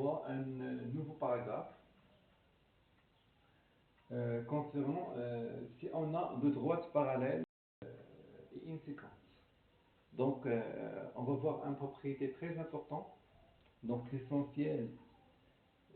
voit un nouveau paragraphe concernant si on a deux droites parallèles et une séquence. Donc, on va voir une propriété très importante, donc l'essentiel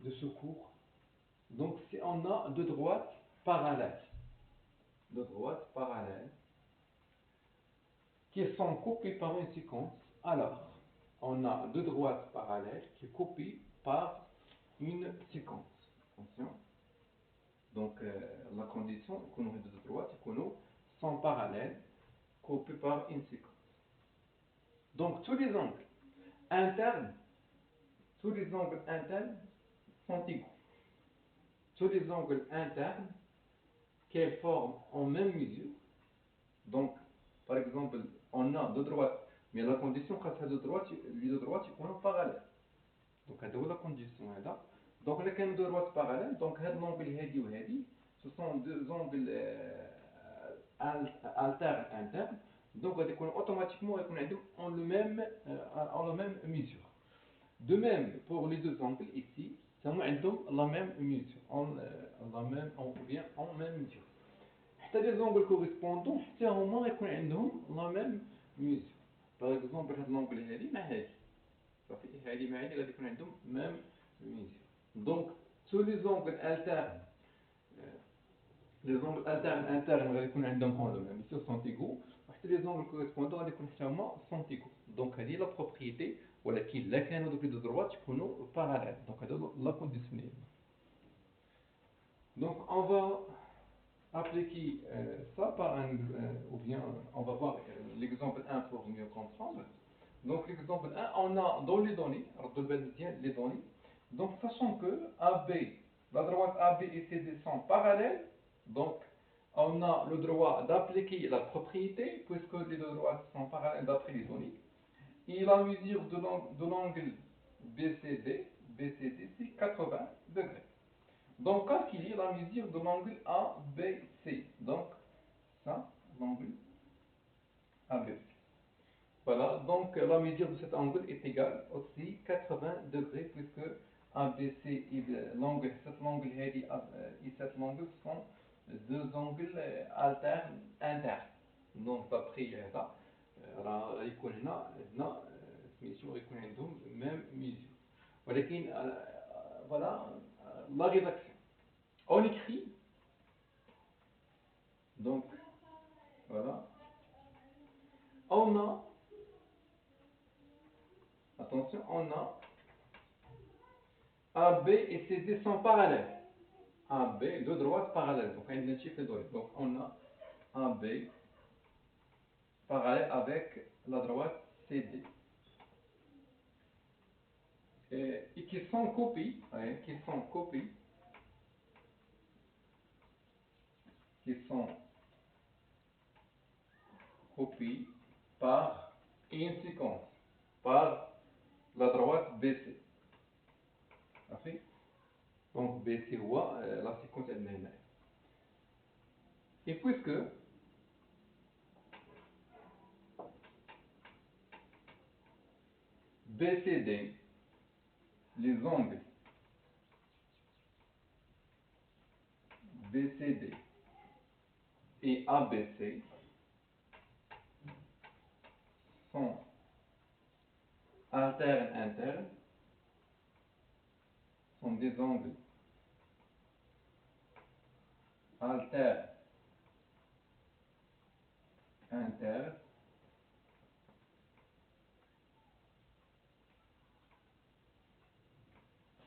de ce cours. Donc, si on a deux droites parallèles qui sont coupées par une séquence, alors on a deux droites parallèles qui copient par une séquence. Attention. Donc, la condition est que nos deux droites sont parallèles, coupées par une séquence. Donc, tous les angles internes sont égaux. Tous les angles internes qu'elles forment en même mesure. Donc, par exemple, on a deux droites, mais la condition que les deux droites sont parallèles. Donc, c'est la condition. Donc, les deux droites parallèles, donc l'angle هادي وهادي, ce sont deux angles alternes internes. Donc, automatiquement en la même mesure. De même, pour les deux angles ici, ils ont la même mesure, en même mesure. Les angles correspondants, c'est au moins la même mesure. Par exemple, l'angle هادي مع هادي. هادي مع هادي غادي يكون عندهم même mesure. Donc, tous les angles alternes, internes غادي يكون عندهم la même mesure, sont égaux. Les angles correspondants sont égaux. Donc, c'est la propriété, ولكن لا كانوا دوك les droites يكونوا parallèles. Donc, c'est la conditionnelle. Donc, on va appliquer ça par un, ou bien on va voir l'exemple 1 pour mieux comprendre. Donc, l'exemple 1, on a dans les données, les données, donc sachant que AB, la droite AB et CD sont parallèles, donc on a le droit d'appliquer la propriété, puisque les deux droites sont parallèles d'après les données. Et la mesure de l'angle BCD c'est 80 degrés. Donc, calculer la mesure de l'angle ABC. Donc, ça, l'angle ABC. Voilà, donc la mesure de cet angle est égale aussi 80 degrés, puisque ABC et l'angle, cet angle et cet angle sont deux angles alternes internes. Donc, d'après ça, يكون هنا سميتو يكون عندهم même mesure. ولكن voilà la rédaction. On écrit donc voilà. On a, attention, on a AB et CD sont parallèles. AB, deux droites parallèles. Donc, on a AB parallèle avec la droite CD. Et qui sont copies, par une séquence, par la droite BC. Donc, BC ou la séquence elle-même. Et puisque BCD, les angles BCD et ABC sont internes, sont des angles internes,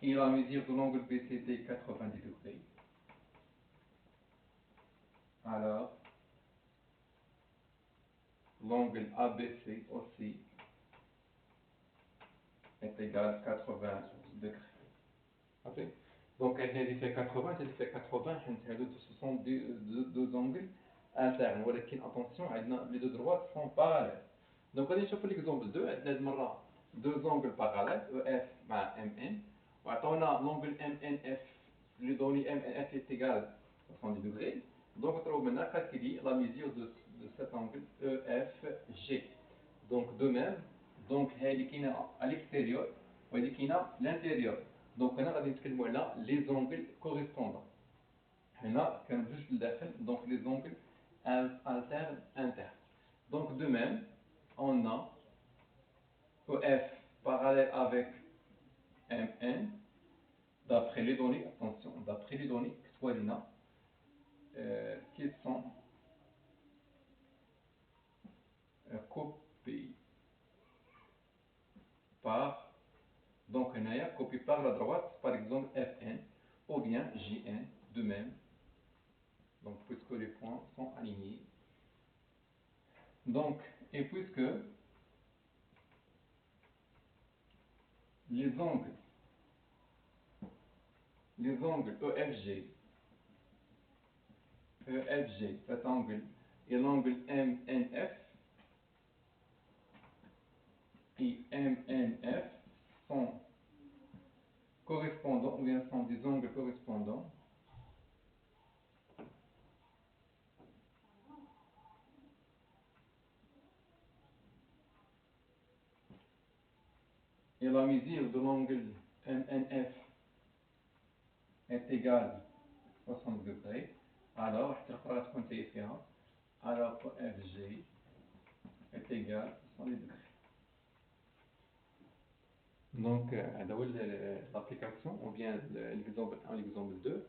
et la mesure de l'angle BCD est 90 degrés. Alors, l'angle ABC aussi est égal à 80 degrés. Donc, elle fait 80, elle fait 80, ce sont deux angles internes. ولكن attention, les deux droites sont parallèles. Donc, on va voir l'exemple 2, deux angles parallèles, EF مع MN. On a l'angle MNF, le donné MNF est égal à 70 degrés. Donc, on va maintenant calculer la mesure de cet angle EFG. Donc, de même, donc, à l'extérieur, à l'intérieur. Donc on a là les angles correspondants. Là, quand juste le dakhel, donc les angles alternes internes. Donc de même, on a EF parallèle avec MN, d'après les données, attention, d'après les données qui sont copiées par, donc on a copié par la droite, par exemple FN, ou bien JN, de même, donc puisque les points sont alignés. Donc, et puisque les angles EFG, cet angle, et l'angle MNF, et MNF sont correspondants, ou bien sont des angles correspondants, et la mesure de l'angle MNF est égale à 60 degrés, alors alors que FG est égal à 70 degrés. Donc, l'application, ou bien l'exemple 1 et l'exemple 2,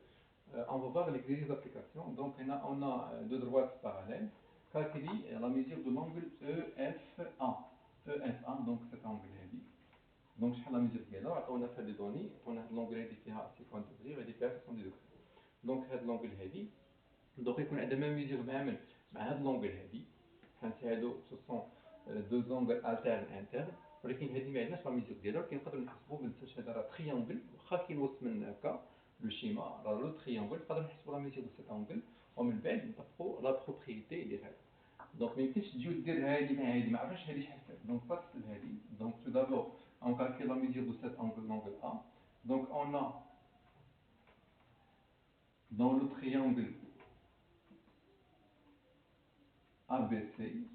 on va voir les applications. Donc, on a deux droites parallèles. Calculer la mesure de l'angle EFA. EFA, donc cet angle-là. Donc, je la mesure ديالها on a fait des données, on a l'angle هذه فيها 50 degrés وهذه فيها 70 degrés. Donc, هذا l'angle هذه donc يكون عندنا même mesure معامل مع هذا l'angle هذه. حيت هادو ce sont deux angles alternes internes. ولكن هذه ما عندناش لا ميزور ديالها، ولكن نقدروا نحسبوا بنفس هذا راه تريونغل، واخا كينوصف من هكا لو شيما راه لو تريونغل، نقدروا نحسبوا لا ميزور دو سيت انغل ومن بعد نطبقوا لا بروبريتي ديال هذا. دونك ما يمكنش تجيو دير هذه مع هذه، ما عرفتش هذه شحال فيها، دونك فاصل هذه. دونك تو دابور on calcule la mesure de cet angle, l'angle A. Donc on a dans le triangle ABC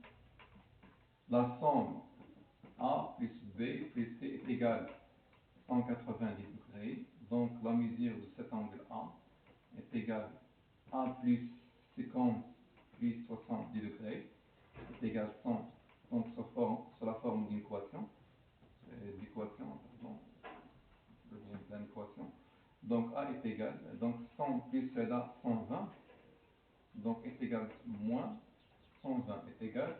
la somme A plus B plus C est égale à 190 degrés. Donc la mesure de cet angle A est égale à A plus 50 plus 70 degrés est égal à 100. Donc sous la forme d'une équation, d'une équation. Donc A est égal, donc 100 plus là 120, donc est égal à moins 120 est égal à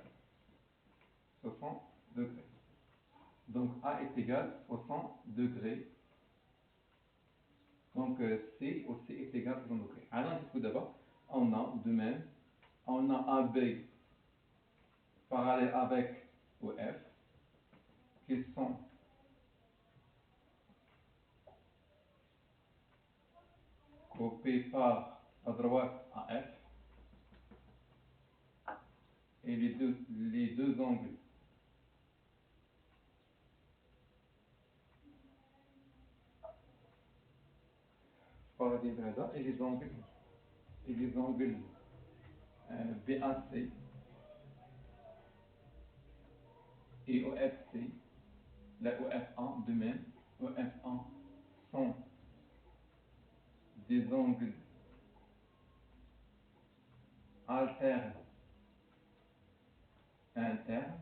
60 degrés. Donc A est égal à 60 degrés. Donc C aussi est égal à 60 degrés. Alors tout d'abord, on a de même, on a AB parallèle avec OF qui sont copiés par la droite AF et les deux angles parallèles et les angles BAC et OFC, la OF1 de même, OF1 sont des angles alternes internes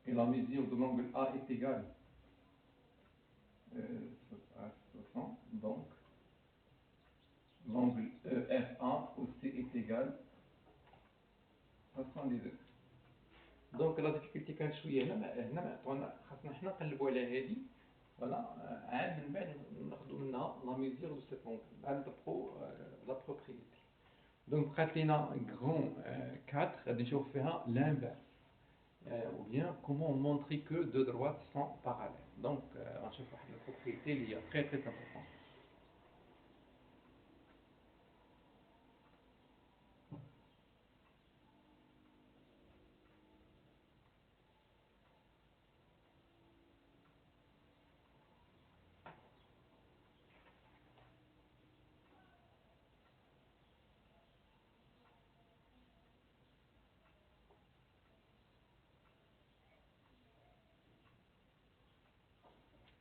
et la mesure de l'angle A est égale à 60, donc l'angle EF1 aussi est égal à 70 degrés. دونك لا ديفيكولتي كانت شويه هنا عطونا خاصنا حنا نقلبوا على هذه فوالا عاد من بعد ناخذوا منها لا ميزور دو سيت اونغل عاد نطبقوا لا بروبريتي. دونك بقات لينا غران 4 غادي نشوف فيها l'inverse ou bien comment montrer que deux droites sont parallèles. Donc on cherche la propriété qui est très très importante.